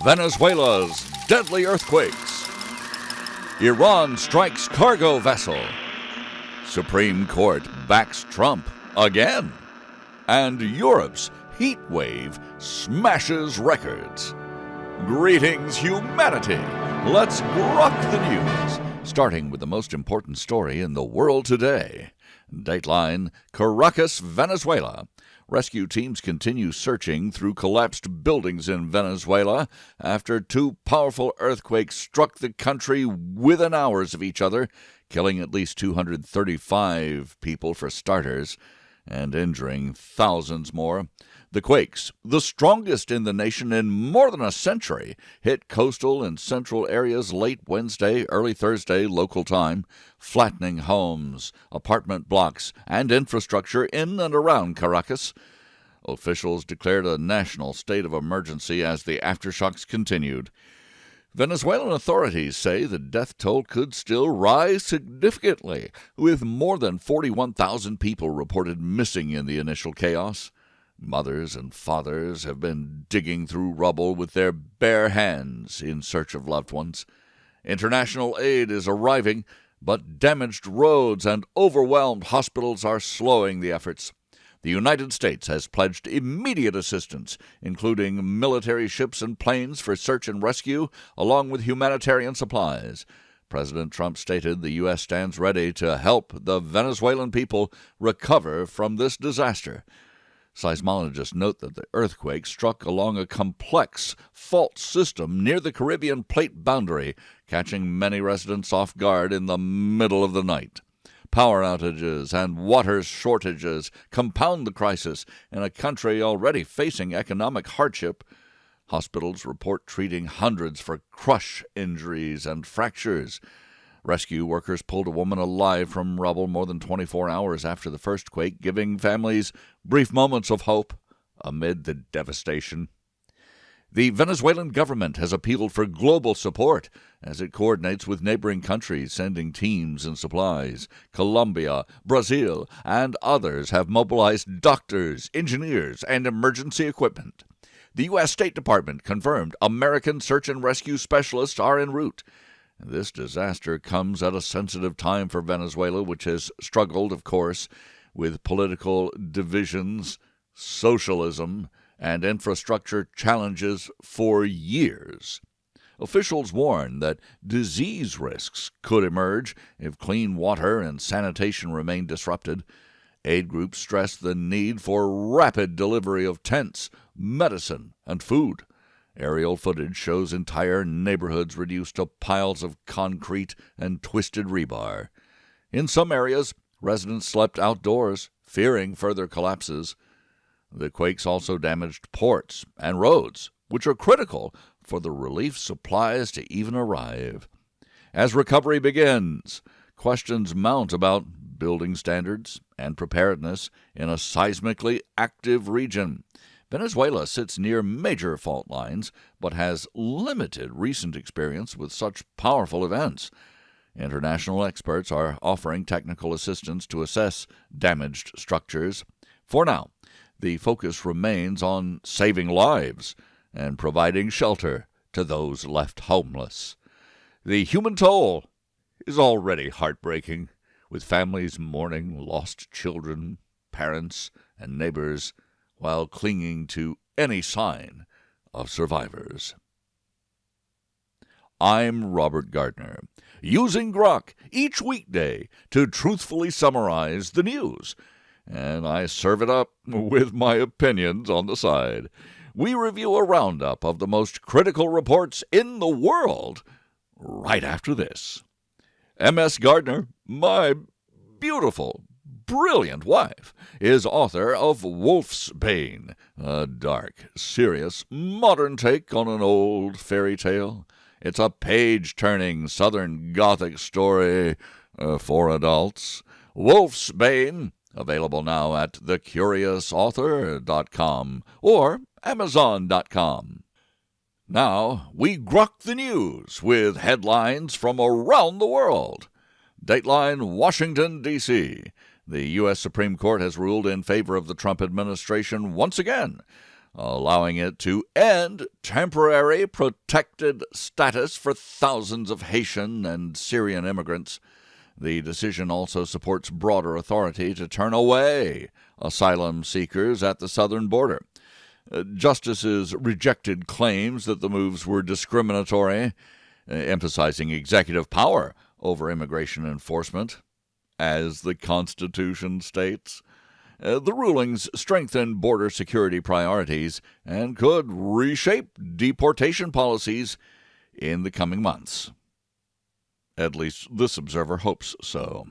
Venezuela's deadly earthquakes. Iran strikes cargo vessel. Supreme Court backs Trump again. And Europe's heat wave smashes records. Greetings, humanity. Let's grok the news, starting with the most important story in the world today. Dateline, Caracas, Venezuela. Rescue teams continue searching through collapsed buildings in Venezuela after two powerful earthquakes struck the country within hours of each other, killing at least 235 people for starters and injuring thousands more. The quakes, the strongest in the nation in more than a century, hit coastal and central areas late Wednesday, early Thursday local time, flattening homes, apartment blocks, and infrastructure in and around Caracas. Officials declared a national state of emergency as the aftershocks continued. Venezuelan authorities say the death toll could still rise significantly, with more than 41,000 people reported missing in the initial chaos. Mothers and fathers have been digging through rubble with their bare hands in search of loved ones. International aid is arriving, but damaged roads and overwhelmed hospitals are slowing the efforts. The United States has pledged immediate assistance, including military ships and planes for search and rescue, along with humanitarian supplies. President Trump stated the U.S. stands ready to help the Venezuelan people recover from this disaster. Seismologists note that the earthquake struck along a complex fault system near the Caribbean plate boundary, catching many residents off guard in the middle of the night. Power outages and water shortages compound the crisis in a country already facing economic hardship. Hospitals report treating hundreds for crush injuries and fractures. Rescue workers pulled a woman alive from rubble more than 24 hours after the first quake, giving families brief moments of hope amid the devastation. The Venezuelan government has appealed for global support as it coordinates with neighboring countries, sending teams and supplies. Colombia, Brazil, and others have mobilized doctors, engineers, and emergency equipment. The U.S. State Department confirmed American search and rescue specialists are en route. This disaster comes at a sensitive time for Venezuela, which has struggled, of course, with political divisions, socialism, and infrastructure challenges for years. Officials warn that disease risks could emerge if clean water and sanitation remain disrupted. Aid groups stress the need for rapid delivery of tents, medicine, and food. Aerial footage shows entire neighborhoods reduced to piles of concrete and twisted rebar. In some areas, residents slept outdoors, fearing further collapses. The quakes also damaged ports and roads, which are critical for the relief supplies to even arrive. As recovery begins, questions mount about building standards and preparedness in a seismically active region. Venezuela sits near major fault lines, but has limited recent experience with such powerful events. International experts are offering technical assistance to assess damaged structures. For now, the focus remains on saving lives and providing shelter to those left homeless. The human toll is already heartbreaking, with families mourning lost children, parents, and neighbors, while clinging to any sign of survivors. I'm Robert Gardner, using Grok each weekday to truthfully summarize the news, and I serve it up with my opinions on the side. We review a roundup of the most critical reports in the world right after this. M.S. Gardner, my beautiful, brilliant wife, is author of Wolfsbane, a dark, serious, modern take on an old fairy tale. It's a page-turning Southern Gothic story for adults. Wolfsbane, available now at thecuriousauthor.com or Amazon.com. Now, we grok the news with headlines from around the world. Dateline, Washington, D.C. The U.S. Supreme Court has ruled in favor of the Trump administration once again allowing it to end temporary protected status for thousands of Haitian and Syrian immigrants. The decision also supports broader authority to turn away asylum seekers at the southern border. Justices rejected claims that the moves were discriminatory, emphasizing executive power over immigration enforcement, as the Constitution states. The rulings strengthen border security priorities and could reshape deportation policies in the coming months. At least this observer hopes so.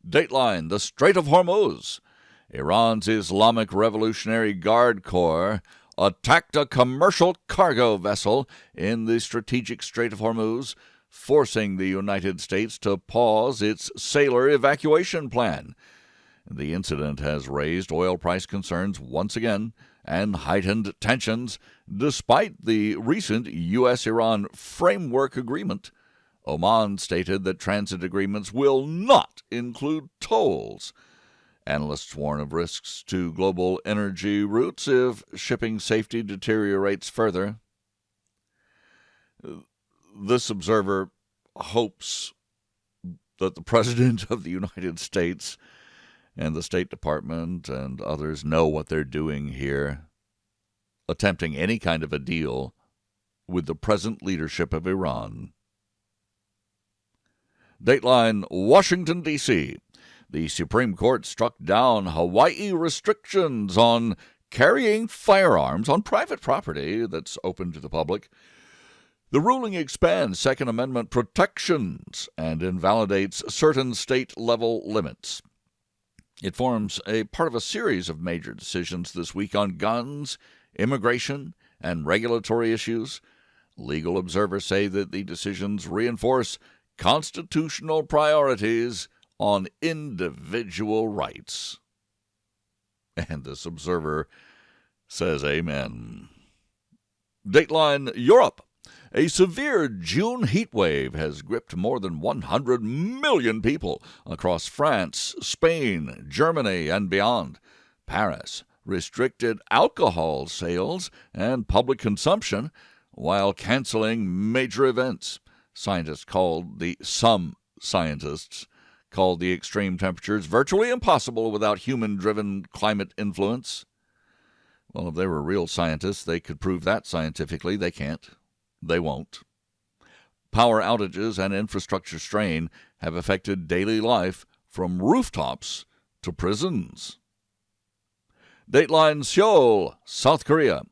Dateline: the Strait of Hormuz. Iran's Islamic Revolutionary Guard Corps attacked a commercial cargo vessel in the strategic Strait of Hormuz, forcing the United States to pause its sailor evacuation plan. The incident has raised oil price concerns once again and heightened tensions despite the recent U.S.-Iran framework agreement. Oman stated that transit agreements will not include tolls. Analysts warn of risks to global energy routes if shipping safety deteriorates further. This observer hopes that the President of the United States and the State Department and others know what they're doing here, attempting any kind of a deal with the present leadership of Iran. Dateline: Washington, D.C. The Supreme Court struck down Hawaii restrictions on carrying firearms on private property that's open to the public. The ruling expands Second Amendment protections and invalidates certain state-level limits. It forms a part of a series of major decisions this week on guns, immigration, and regulatory issues. Legal observers say that the decisions reinforce constitutional priorities on individual rights. And this observer says amen. Dateline: Europe. A severe June heat wave has gripped more than 100 million people across France, Spain, Germany, and beyond. Paris restricted alcohol sales and public consumption while canceling major events. Some scientists called the extreme temperatures virtually impossible without human-driven climate influence. Well, if they were real scientists, they could prove that scientifically. They can't. They won't. Power outages and infrastructure strain have affected daily life from rooftops to prisons. Dateline: Seoul, South Korea.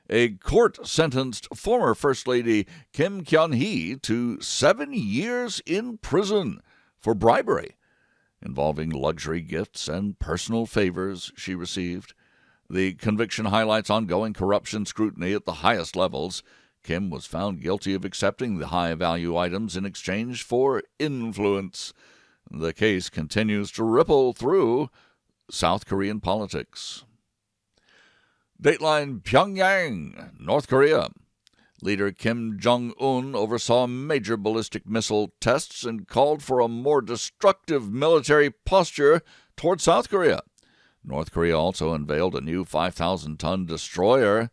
A court sentenced former First Lady Kim Kyun-hee to 7 years in prison for bribery, involving luxury gifts and personal favors she received. The conviction highlights ongoing corruption scrutiny at the highest levels. Kim was found guilty of accepting the high-value items in exchange for influence. The case continues to ripple through South Korean politics. Dateline: Pyongyang, North Korea. Leader Kim Jong-un oversaw major ballistic missile tests and called for a more destructive military posture toward South Korea. North Korea also unveiled a new 5,000-ton destroyer,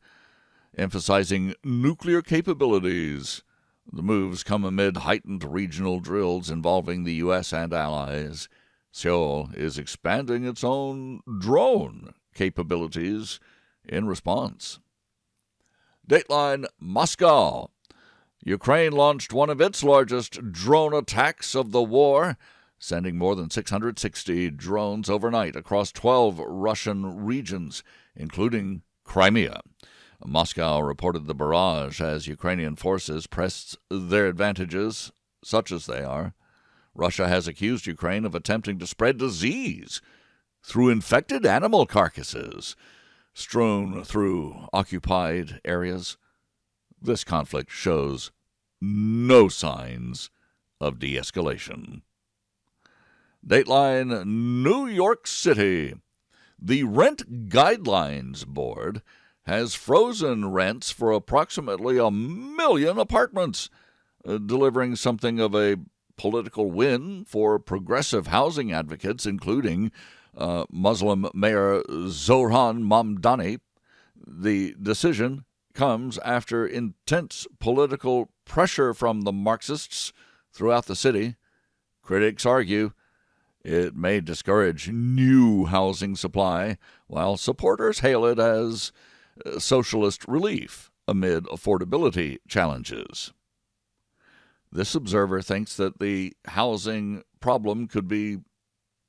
emphasizing nuclear capabilities. The moves come amid heightened regional drills involving the U.S. and allies. Seoul is expanding its own drone capabilities in response. Dateline: Moscow. Ukraine launched one of its largest drone attacks of the war, sending more than 660 drones overnight across 12 Russian regions, including Crimea. Moscow reported the barrage as Ukrainian forces pressed their advantages, such as they are. Russia has accused Ukraine of attempting to spread disease through infected animal carcasses strewn through occupied areas. This conflict shows no signs of de-escalation. Dateline: New York City. The Rent Guidelines Board has frozen rents for approximately 1 million apartments, delivering something of a political win for progressive housing advocates, including Muslim Mayor Zohran Mamdani. The decision comes after intense political pressure from the Marxists throughout the city. Critics argue it may discourage new housing supply, while supporters hail it as socialist relief amid affordability challenges. This observer thinks that the housing problem could be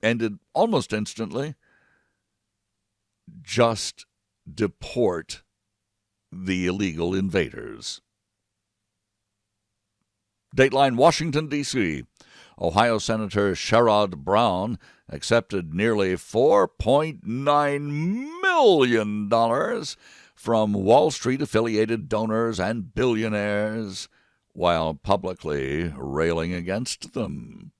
ended almost instantly. Just deport the illegal invaders. Dateline, Washington, D.C. Ohio Senator Sherrod Brown accepted nearly $4.9 million from Wall Street-affiliated donors and billionaires, while publicly railing against them.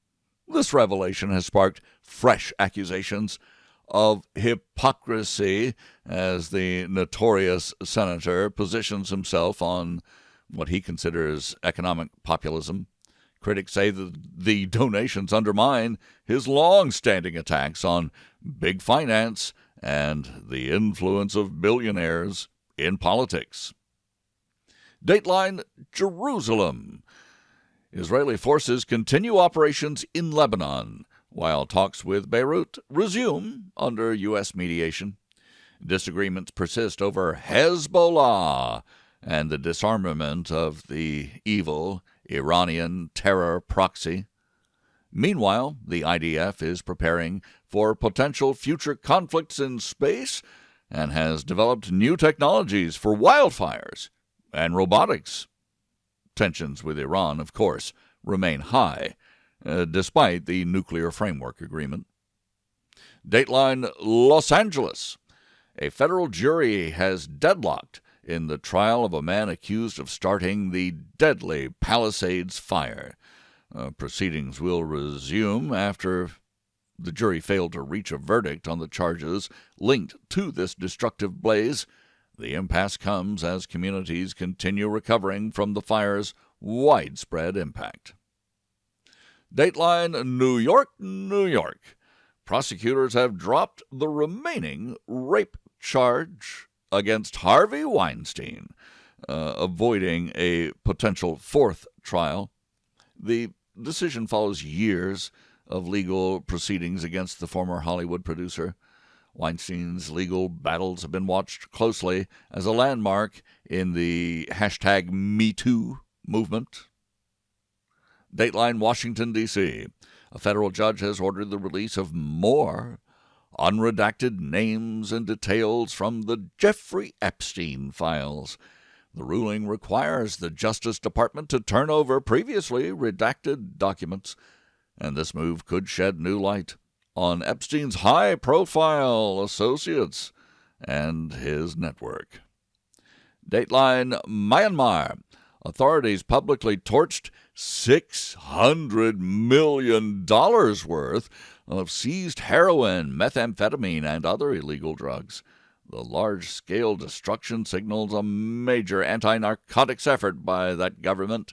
This revelation has sparked fresh accusations of hypocrisy as the notorious senator positions himself on what he considers economic populism. Critics say that the donations undermine his long-standing attacks on big finance and the influence of billionaires in politics. Dateline, Jerusalem. Israeli forces continue operations in Lebanon, while talks with Beirut resume under U.S. mediation. Disagreements persist over Hezbollah and the disarmament of the evil Iranian terror proxy. Meanwhile, the IDF is preparing for potential future conflicts in space and has developed new technologies for wildfires and robotics. Tensions with Iran, of course, remain high, despite the nuclear framework agreement. Dateline, Los Angeles. A federal jury has deadlocked in the trial of a man accused of starting the deadly Palisades fire. Proceedings will resume after the jury failed to reach a verdict on the charges linked to this destructive blaze. The impasse comes as communities continue recovering from the fire's widespread impact. Dateline, New York, New York. Prosecutors have dropped the remaining rape charge against Harvey Weinstein, avoiding a potential fourth trial. The decision follows years of legal proceedings against the former Hollywood producer. Weinstein's legal battles have been watched closely as a landmark in the #MeToo movement. Dateline, Washington, D.C. A federal judge has ordered the release of more unredacted names and details from the Jeffrey Epstein files. The ruling requires the Justice Department to turn over previously redacted documents, and this move could shed new light on Epstein's high-profile associates and his network. Dateline, Myanmar. Authorities publicly torched $600 million worth of seized heroin, methamphetamine, and other illegal drugs. The large-scale destruction signals a major anti-narcotics effort by that government.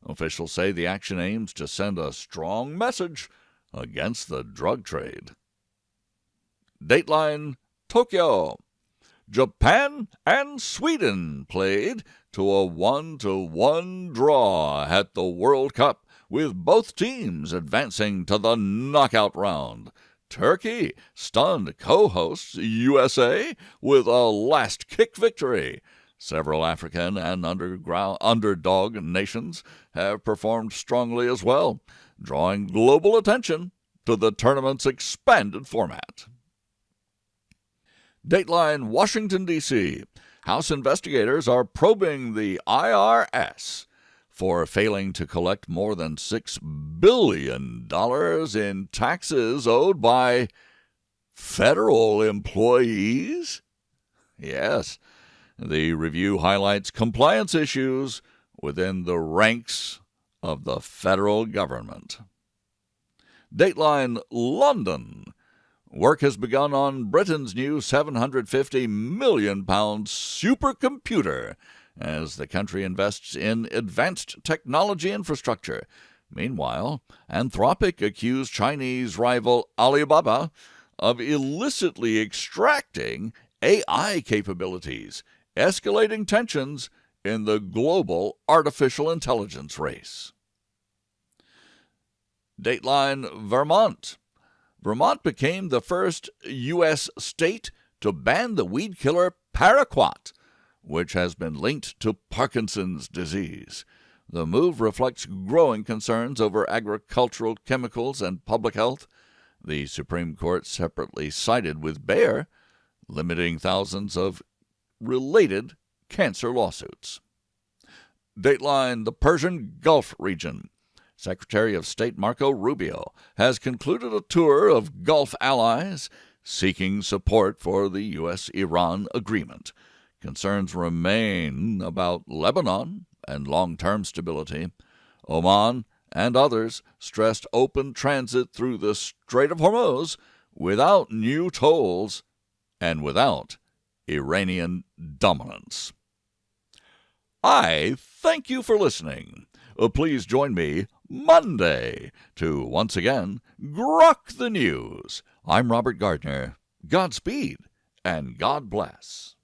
Officials say the action aims to send a strong message against the drug trade. Dateline, Tokyo. Japan and Sweden played to a 1-1 draw at the World Cup, with both teams advancing to the knockout round. Turkey stunned co-hosts USA with a last-kick victory. Several African and underdog nations have performed strongly as well, drawing global attention to the tournament's expanded format. Dateline, Washington, D.C. House investigators are probing the IRS for failing to collect more than $6 billion in taxes owed by federal employees. Yes, the review highlights compliance issues within the ranks of the federal government. Dateline, London. Work has begun on Britain's new £750 million supercomputer as the country invests in advanced technology infrastructure. Meanwhile, Anthropic accused Chinese rival Alibaba of illicitly extracting AI capabilities, escalating tensions in the global artificial intelligence race. Dateline Vermont. Vermont became the first U.S. state to ban the weed killer paraquat, which has been linked to Parkinson's disease. The move reflects growing concerns over agricultural chemicals and public health. The Supreme Court separately sided with Bayer, limiting thousands of related cancer lawsuits. Dateline, the Persian Gulf region. Secretary of State Marco Rubio has concluded a tour of Gulf allies seeking support for the U.S.-Iran agreement. Concerns remain about Lebanon and long-term stability. Oman and others stressed open transit through the Strait of Hormuz without new tolls and without Iranian dominance. I thank you for listening. Please join me Monday to once again Grok the News. I'm Robert Gardner. Godspeed and God bless.